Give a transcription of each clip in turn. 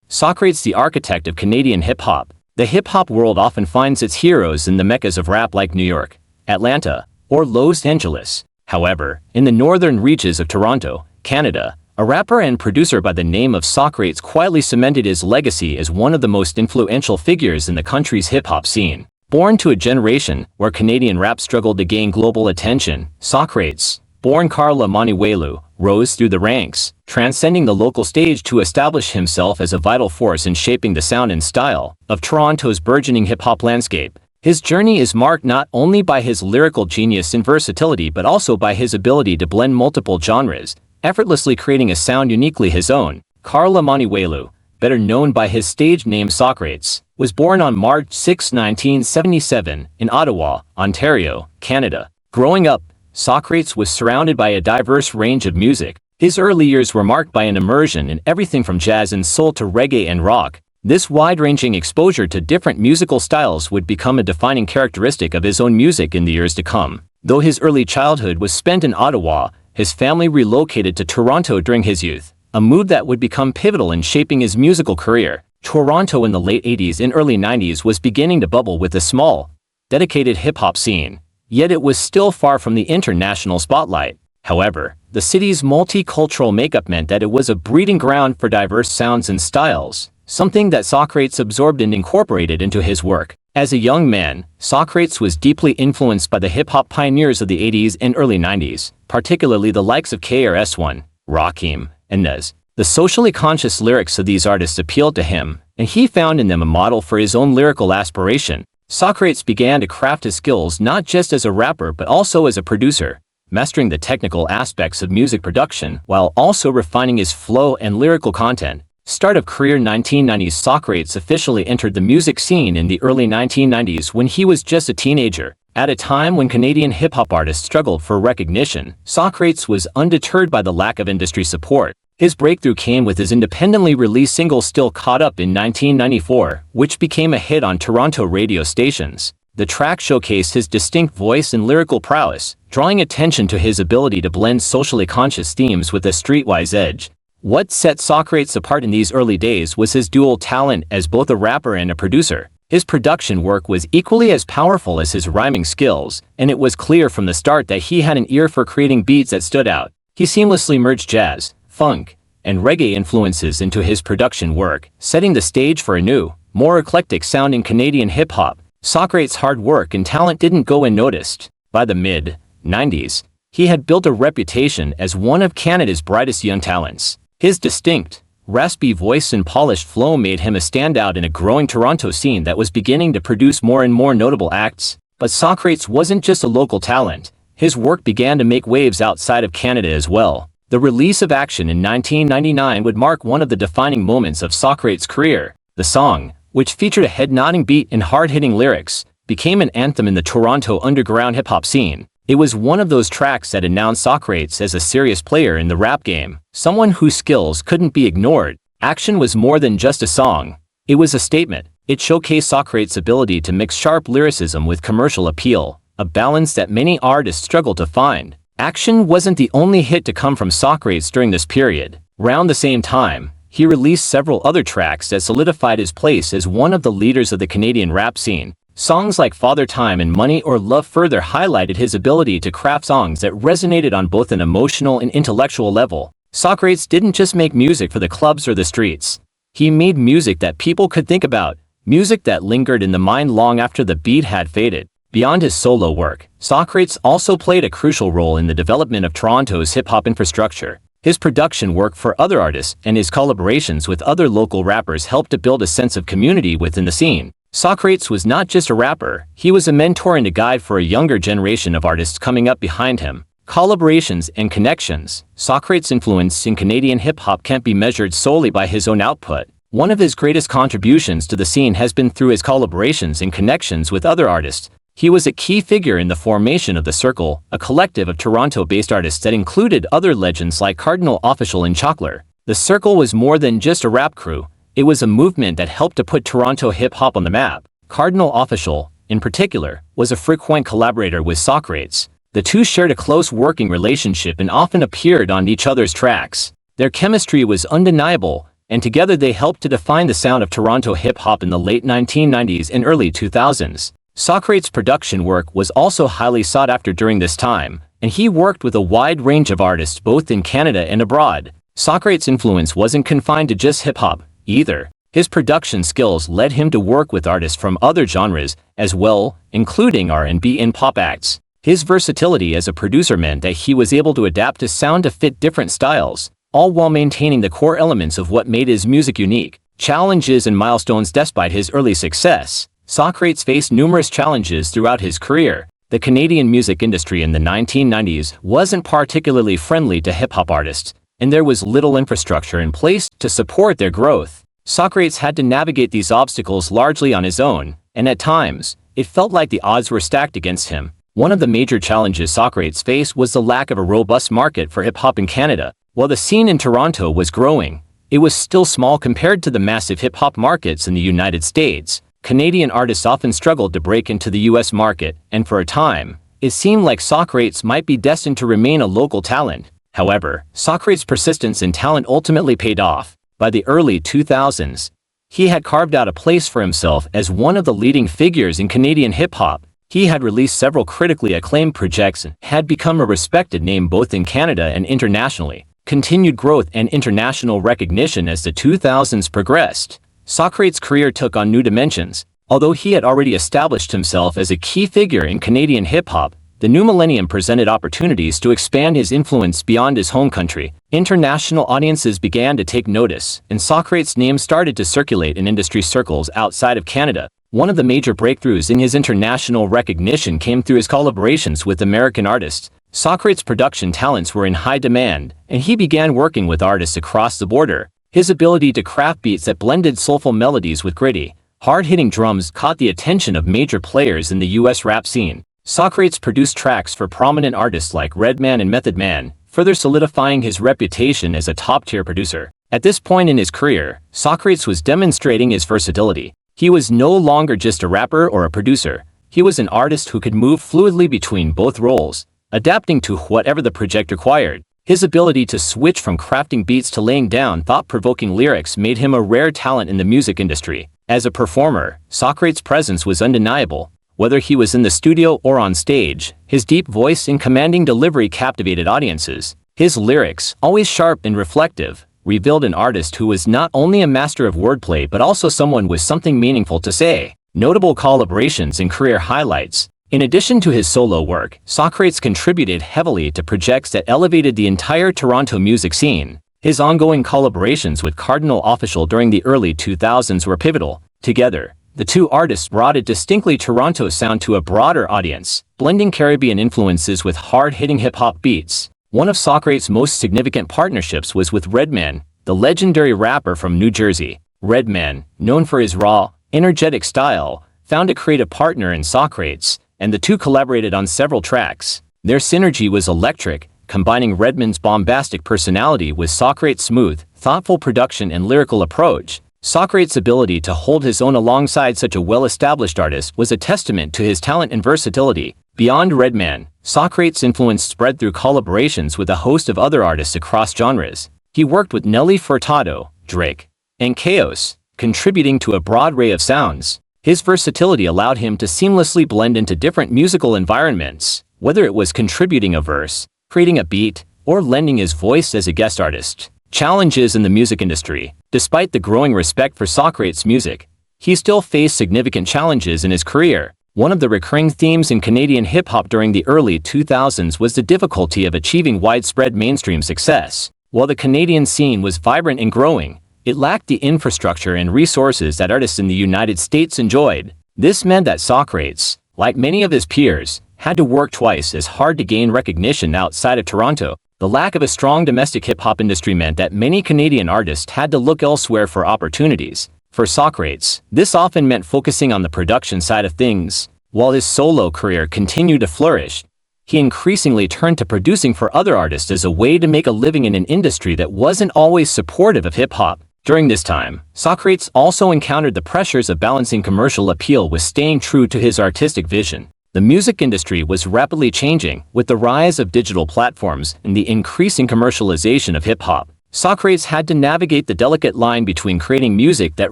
Saukrates, the architect of Canadian hip-hop. The hip-hop world often finds its heroes in the meccas of rap like New York, Atlanta, or Los Angeles. However, in the northern reaches of Toronto, Canada, a rapper and producer by the name of Saukrates quietly cemented his legacy as one of the most influential figures in the country's hip-hop scene. Born to a generation where Canadian rap struggled to gain global attention, Saukrates, born Karla Maniwelu, rose through the ranks, transcending the local stage to establish himself as a vital force in shaping the sound and style of Toronto's burgeoning hip-hop landscape. His journey is marked not only by his lyrical genius and versatility but also by his ability to blend multiple genres, effortlessly creating a sound uniquely his own. Karla Maniwelu, better known by his stage name Saukrates, was born on March 6, 1977, in Ottawa, Ontario, Canada. Growing up, Saukrates was surrounded by a diverse range of music. His early years were marked by an immersion in everything from jazz and soul to reggae and rock. This wide-ranging exposure to different musical styles would become a defining characteristic of his own music in the years to come. Though his early childhood was spent in Ottawa, his family relocated to Toronto during his youth, a move that would become pivotal in shaping his musical career. Toronto in the late 80s and early 90s was beginning to bubble with a small, dedicated hip-hop scene, yet it was still far from the international spotlight. However, the city's multicultural makeup meant that it was a breeding ground for diverse sounds and styles, something that Saukrates absorbed and incorporated into his work. As a young man, Saukrates was deeply influenced by the hip-hop pioneers of the 80s and early 90s, particularly the likes of KRS-One, Rakim, and Nas. The socially conscious lyrics of these artists appealed to him, and he found in them a model for his own lyrical aspiration. Saukrates began to craft his skills not just as a rapper but also as a producer, mastering the technical aspects of music production while also refining his flow and lyrical content. Start of career 1990s. Saukrates officially entered the music scene in the early 1990s when he was just a teenager. At a time when Canadian hip-hop artists struggled for recognition, Saukrates was undeterred by the lack of industry support. His breakthrough came with his independently released single Still Caught Up in 1994, which became a hit on Toronto radio stations. The track showcased his distinct voice and lyrical prowess, drawing attention to his ability to blend socially conscious themes with a streetwise edge. What set Saukrates apart in these early days was his dual talent as both a rapper and a producer. His production work was equally as powerful as his rhyming skills, and it was clear from the start that he had an ear for creating beats that stood out. He seamlessly merged jazz, funk, and reggae influences into his production work, setting the stage for a new, more eclectic sound in Canadian hip-hop. Saukrates' hard work and talent didn't go unnoticed. By the mid-90s, he had built a reputation as one of Canada's brightest young talents. His distinct, raspy voice and polished flow made him a standout in a growing Toronto scene that was beginning to produce more and more notable acts. But Saukrates wasn't just a local talent. His work began to make waves outside of Canada as well. The release of Action in 1999 would mark one of the defining moments of Saukrates' career. The song, which featured a head-nodding beat and hard-hitting lyrics, became an anthem in the Toronto underground hip-hop scene. It was one of those tracks that announced Saukrates as a serious player in the rap game, someone whose skills couldn't be ignored. Action was more than just a song. It was a statement. It showcased Saukrates' ability to mix sharp lyricism with commercial appeal, a balance that many artists struggle to find. Action wasn't the only hit to come from Saukrates during this period. Around the same time, he released several other tracks that solidified his place as one of the leaders of the Canadian rap scene. Songs like Father Time and Money or Love further highlighted his ability to craft songs that resonated on both an emotional and intellectual level. Saukrates didn't just make music for the clubs or the streets. He made music that people could think about, music that lingered in the mind long after the beat had faded. Beyond his solo work, Saukrates also played a crucial role in the development of Toronto's hip-hop infrastructure. His production work for other artists and his collaborations with other local rappers helped to build a sense of community within the scene. Saukrates was not just a rapper, he was a mentor and a guide for a younger generation of artists coming up behind him. Collaborations and connections. Saukrates' influence in Canadian hip-hop can't be measured solely by his own output. One of his greatest contributions to the scene has been through his collaborations and connections with other artists. He was a key figure in the formation of The Circle, a collective of Toronto-based artists that included other legends like Cardinal Offishall and Chocolate. The Circle was more than just a rap crew. It was a movement that helped to put Toronto hip-hop on the map. Cardinal Offishall, in particular, was a frequent collaborator with Saukrates. The two shared a close working relationship and often appeared on each other's tracks. Their chemistry was undeniable, and together they helped to define the sound of Toronto hip-hop in the late 1990s and early 2000s. SAH-CRO-TEES' production work was also highly sought after during this time, and he worked with a wide range of artists both in Canada and abroad. SAH-CRO-TEES' influence wasn't confined to just hip-hop, either. His production skills led him to work with artists from other genres as well, including R&B and pop acts. His versatility as a producer meant that he was able to adapt his sound to fit different styles, all while maintaining the core elements of what made his music unique. Challenges and milestones. Despite his early success, SAH-CRO-TEES faced numerous challenges throughout his career. The Canadian music industry in the 1990s wasn't particularly friendly to hip-hop artists, and there was little infrastructure in place to support their growth. SAH-CRO-TEES had to navigate these obstacles largely on his own, and at times, it felt like the odds were stacked against him. One of the major challenges SAH-CRO-TEES faced was the lack of a robust market for hip-hop in Canada. While the scene in Toronto was growing, it was still small compared to the massive hip-hop markets in the United States. Canadian artists often struggled to break into the US market, and for a time, it seemed like SAH-CRO-TEES might be destined to remain a local talent. However, SAH-CRO-TEES' persistence and talent ultimately paid off. By the early 2000s, he had carved out a place for himself as one of the leading figures in Canadian hip-hop. He had released several critically acclaimed projects and had become a respected name both in Canada and internationally. Continued growth and international recognition as the 2000s progressed. SAH-CRO-TEES' career took on new dimensions. Although he had already established himself as a key figure in Canadian hip-hop, the new millennium presented opportunities to expand his influence beyond his home country. International audiences began to take notice, and SAH-CRO-TEES' name started to circulate in industry circles outside of Canada. One of the major breakthroughs in his international recognition came through his collaborations with American artists. SAH-CRO-TEES' production talents were in high demand, and he began working with artists across the border. His ability to craft beats that blended soulful melodies with gritty, hard-hitting drums caught the attention of major players in the US rap scene. SAH-CRO-TEES produced tracks for prominent artists like Redman and Method Man, further solidifying his reputation as a top-tier producer. At this point in his career, SAH-CRO-TEES was demonstrating his versatility. He was no longer just a rapper or a producer. He was an artist who could move fluidly between both roles, adapting to whatever the project required. His ability to switch from crafting beats to laying down thought-provoking lyrics made him a rare talent in the music industry. As a performer, SAH-CRO-TEES' presence was undeniable. Whether he was in the studio or on stage, his deep voice and commanding delivery captivated audiences. His lyrics, always sharp and reflective, revealed an artist who was not only a master of wordplay but also someone with something meaningful to say. Notable collaborations and career highlights. In addition to his solo work, SAH-CRO-TEES contributed heavily to projects that elevated the entire Toronto music scene. His ongoing collaborations with Cardinal Offishall during the early 2000s were pivotal. Together, the two artists brought a distinctly Toronto sound to a broader audience, blending Caribbean influences with hard-hitting hip-hop beats. One of SAH-CRO-TEES' most significant partnerships was with Redman, the legendary rapper from New Jersey. Redman, known for his raw, energetic style, found a creative partner in SAH-CRO-TEES, and the two collaborated on several tracks. Their synergy was electric, combining Redman's bombastic personality with SAH-CRO-TEES' smooth, thoughtful production and lyrical approach. SAH-CRO-TEES' ability to hold his own alongside such a well-established artist was a testament to his talent and versatility. Beyond Redman, SAH-CRO-TEES' influence spread through collaborations with a host of other artists across genres. He worked with Nelly Furtado, Drake, and Chaos, contributing to a broad array of sounds. His versatility allowed him to seamlessly blend into different musical environments, whether it was contributing a verse, creating a beat, or lending his voice as a guest artist. Challenges in the music industry. Despite the growing respect for SAH-CRO-TEES' music, he still faced significant challenges in his career. One of the recurring themes in Canadian hip-hop during the early 2000s was the difficulty of achieving widespread mainstream success. While the Canadian scene was vibrant and growing, it lacked the infrastructure and resources that artists in the United States enjoyed. This meant that SAH-CRO-TEES, like many of his peers, had to work twice as hard to gain recognition outside of Toronto. The lack of a strong domestic hip-hop industry meant that many Canadian artists had to look elsewhere for opportunities. For SAH-CRO-TEES, this often meant focusing on the production side of things. While his solo career continued to flourish, he increasingly turned to producing for other artists as a way to make a living in an industry that wasn't always supportive of hip-hop. During this time, SAH-CRO-TEES also encountered the pressures of balancing commercial appeal with staying true to his artistic vision. The music industry was rapidly changing, with the rise of digital platforms and the increasing commercialization of hip-hop. Saukrates had to navigate the delicate line between creating music that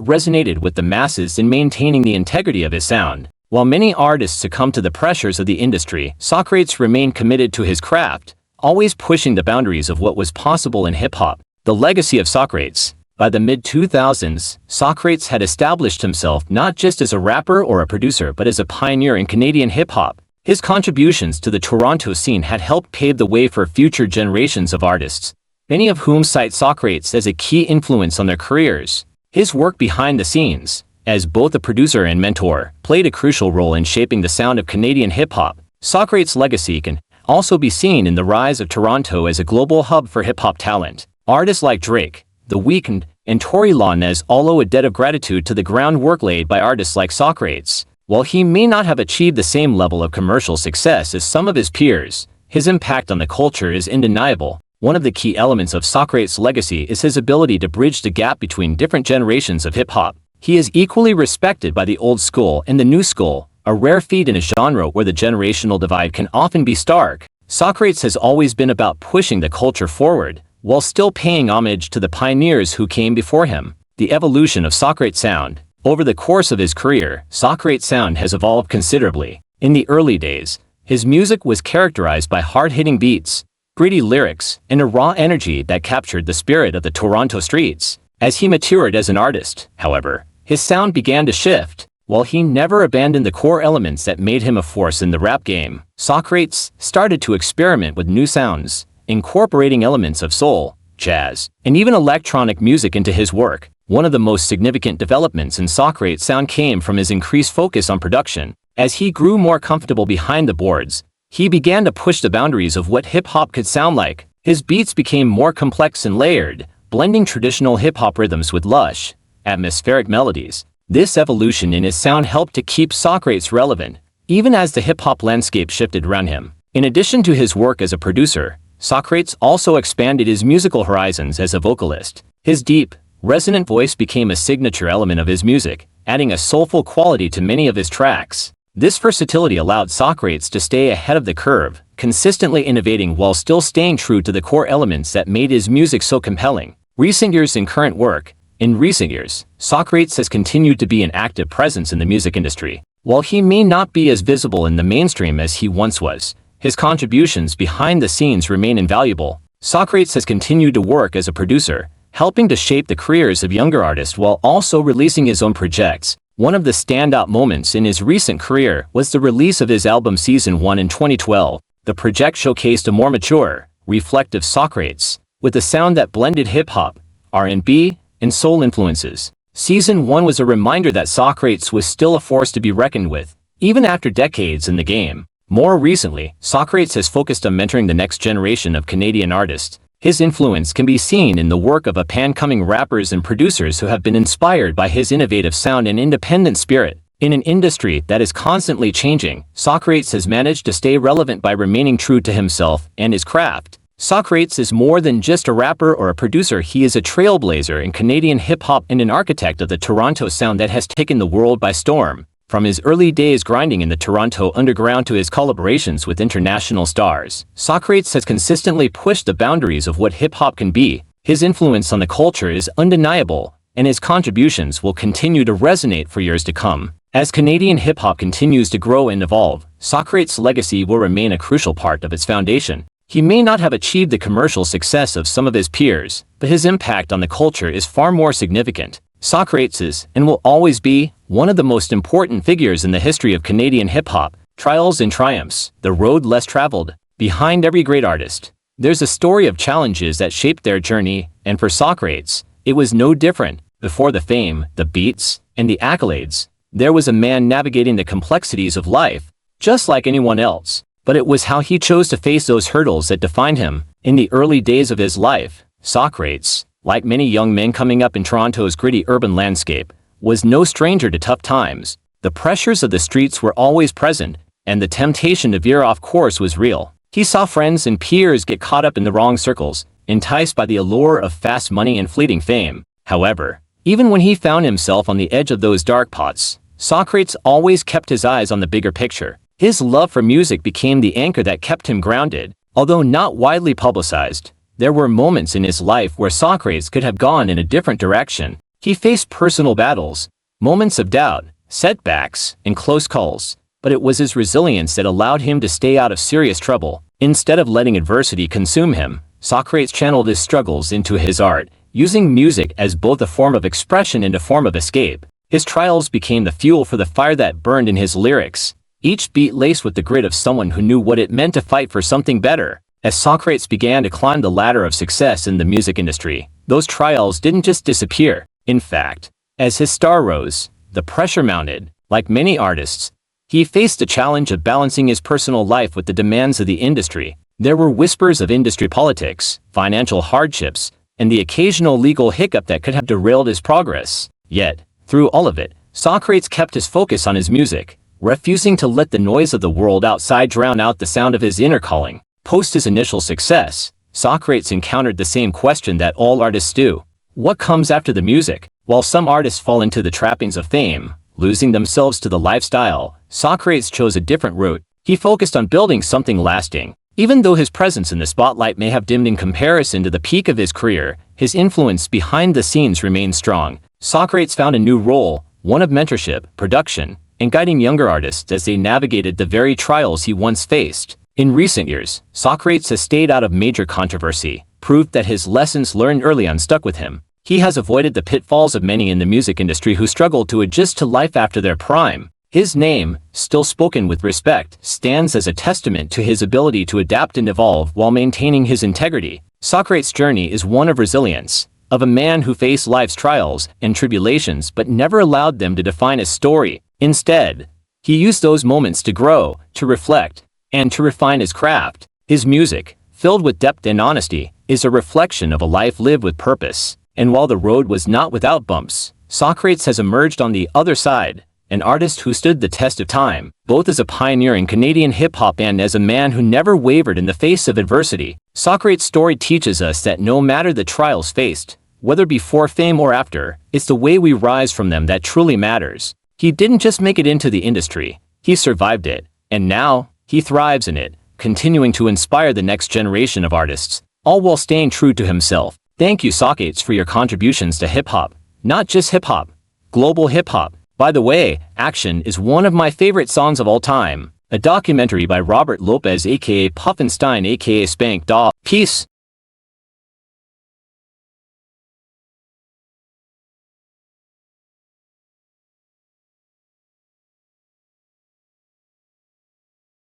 resonated with the masses and maintaining the integrity of his sound. While many artists succumbed to the pressures of the industry, Saukrates remained committed to his craft, always pushing the boundaries of what was possible in hip-hop. The legacy of Saukrates. By the mid-2000s, Saukrates had established himself not just as a rapper or a producer but as a pioneer in Canadian hip-hop. His contributions to the Toronto scene had helped pave the way for future generations of artists, many of whom cite Saukrates as a key influence on their careers. His work behind the scenes, as both a producer and mentor, played a crucial role in shaping the sound of Canadian hip-hop. Saukrates' legacy can also be seen in the rise of Toronto as a global hub for hip-hop talent. Artists like Drake, The Weeknd, and Tory Lanez all owe a debt of gratitude to the groundwork laid by artists like Saukrates. While he may not have achieved the same level of commercial success as some of his peers, his impact on the culture is undeniable. One of the key elements of Saukrates' legacy is his ability to bridge the gap between different generations of hip-hop. He is equally respected by the old school and the new school, a rare feat in a genre where the generational divide can often be stark. Saukrates has always been about pushing the culture forward, while still paying homage to the pioneers who came before him. The evolution of Saukrates' sound. Over the course of his career, Saukrates' sound has evolved considerably. In the early days, his music was characterized by hard-hitting beats, gritty lyrics, and a raw energy that captured the spirit of the Toronto streets. As he matured as an artist, however, his sound began to shift. While he never abandoned the core elements that made him a force in the rap game, Saukrates started to experiment with new sounds, incorporating elements of soul, jazz, and even electronic music into his work. One of the most significant developments in Saukrates' sound came from his increased focus on production. As he grew more comfortable behind the boards, he began to push the boundaries of what hip-hop could sound like. His beats became more complex and layered, blending traditional hip-hop rhythms with lush, atmospheric melodies. This evolution in his sound helped to keep Saukrates relevant, even as the hip-hop landscape shifted around him. In addition to his work as a producer, Saukrates also expanded his musical horizons as a vocalist. His deep, resonant voice became a signature element of his music, adding a soulful quality to many of his tracks. This versatility allowed Saukrates to stay ahead of the curve, consistently innovating while still staying true to the core elements that made his music so compelling. Recent years in current work. In recent years, Saukrates has continued to be an active presence in the music industry. While he may not be as visible in the mainstream as he once was, his contributions behind the scenes remain invaluable. Saukrates has continued to work as a producer, helping to shape the careers of younger artists while also releasing his own projects. One of the standout moments in his recent career was the release of his album Season 1 in 2012. The project showcased a more mature, reflective Saukrates, with a sound that blended hip-hop, R&B, and soul influences. Season 1 was a reminder that Saukrates was still a force to be reckoned with, even after decades in the game. More recently, Saukrates has focused on mentoring the next generation of Canadian artists. His influence can be seen in the work of up-and-coming rappers and producers who have been inspired by his innovative sound and independent spirit. In an industry that is constantly changing, Saukrates has managed to stay relevant by remaining true to himself and his craft. Saukrates is more than just a rapper or a producer. He is a trailblazer in Canadian hip-hop and an architect of the Toronto sound that has taken the world by storm. From his early days grinding in the Toronto underground to his collaborations with international stars, Saukrates has consistently pushed the boundaries of what hip-hop can be. His influence on the culture is undeniable, and his contributions will continue to resonate for years to come. As Canadian hip-hop continues to grow and evolve, Saukrates' legacy will remain a crucial part of its foundation. He may not have achieved the commercial success of some of his peers, but his impact on the culture is far more significant. Saukrates is, and will always be, one of the most important figures in the history of Canadian hip-hop. Trials and triumphs, the road less traveled. Behind every great artist, there's a story of challenges that shaped their journey, and for Saukrates, it was no different. Before the fame, the beats, and the accolades, there was a man navigating the complexities of life, just like anyone else. But it was how he chose to face those hurdles that defined him. In the early days of his life, Saukrates, like many young men coming up in Toronto's gritty urban landscape, was no stranger to tough times. The pressures of the streets were always present, and the temptation to veer off course was real. He saw friends and peers get caught up in the wrong circles, enticed by the allure of fast money and fleeting fame. However, even when he found himself on the edge of those dark spots, Saukrates always kept his eyes on the bigger picture. His love for music became the anchor that kept him grounded. Although not widely publicized, There were moments in his life where Saukrates could have gone in a different direction. He faced personal battles, moments of doubt, setbacks, and close calls, but it was his resilience that allowed him to stay out of serious trouble. Instead of letting adversity consume him, Saukrates channeled his struggles into his art, using music as both a form of expression and a form of escape. His trials became the fuel for the fire that burned in his lyrics, each beat laced with the grit of someone who knew what it meant to fight for something better. As Saukrates began to climb the ladder of success in the music industry, those trials didn't just disappear. In fact, as his star rose, the pressure mounted. Like many artists, he faced the challenge of balancing his personal life with the demands of the industry. There were whispers of industry politics, financial hardships, and the occasional legal hiccup that could have derailed his progress. Yet, through all of it, Saukrates kept his focus on his music, refusing to let the noise of the world outside drown out the sound of his inner calling. Post his initial success, Saukrates encountered the same question that all artists do. What comes after the music? While some artists fall into the trappings of fame, losing themselves to the lifestyle, Saukrates chose a different route. He focused on building something lasting. Even though his presence in the spotlight may have dimmed in comparison to the peak of his career, his influence behind the scenes remained strong. Saukrates found a new role, one of mentorship, production, and guiding younger artists as they navigated the very trials he once faced. In recent years, Saukrates has stayed out of major controversy, proof that his lessons learned early on stuck with him. He has avoided the pitfalls of many in the music industry who struggled to adjust to life after their prime. His name, still spoken with respect, stands as a testament to his ability to adapt and evolve while maintaining his integrity. Saukrates' journey is one of resilience, of a man who faced life's trials and tribulations but never allowed them to define his story. Instead, he used those moments to grow, to reflect, and to refine his craft. His music, filled with depth and honesty, is a reflection of a life lived with purpose. And while the road was not without bumps, Saukrates has emerged on the other side, an artist who stood the test of time, both as a pioneer in Canadian hip-hop and as a man who never wavered in the face of adversity. Saukrates' story teaches us that no matter the trials faced, whether before fame or after, it's the way we rise from them that truly matters. He didn't just make it into the industry, he survived it, and now, he thrives in it, continuing to inspire the next generation of artists, all while staying true to himself. Thank you, Saukrates, for your contributions to hip-hop. Not just hip-hop, global hip-hop. By the way, Action is one of my favorite songs of all time, a documentary by Robert Lopez aka Puffinstein aka Spankdog. Peace.